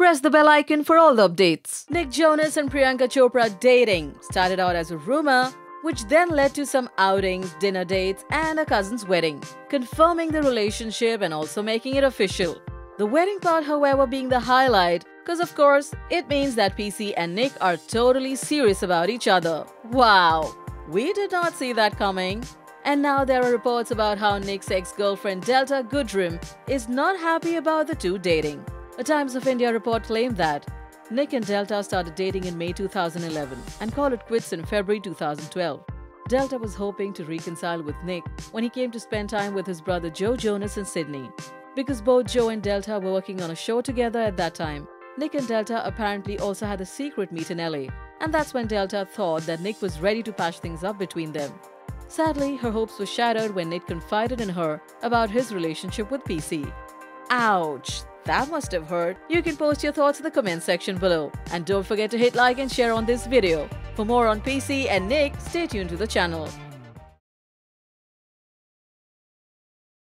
Press the bell icon for all the updates. Nick Jonas and Priyanka Chopra dating started out as a rumor, which then led to some outings, dinner dates, and a cousin's wedding, confirming the relationship and also making it official. The wedding part, however, being the highlight, because of course, it means that PC and Nick are totally serious about each other. Wow, we did not see that coming. And now there are reports about how Nick's ex-girlfriend Delta Goodrim is not happy about the two dating. A Times of India report claimed that Nick and Delta started dating in May 2011 and called it quits in February 2012. Delta was hoping to reconcile with Nick when he came to spend time with his brother Joe Jonas in Sydney. Because both Joe and Delta were working on a show together at that time, Nick and Delta apparently also had a secret meet in LA, and that's when Delta thought that Nick was ready to patch things up between them. Sadly, her hopes were shattered when Nick confided in her about his relationship with PC. Ouch! That must have hurt. You can post your thoughts in the comment section below. And don't forget to hit like and share on this video. For more on PC and Nick, stay tuned to the channel.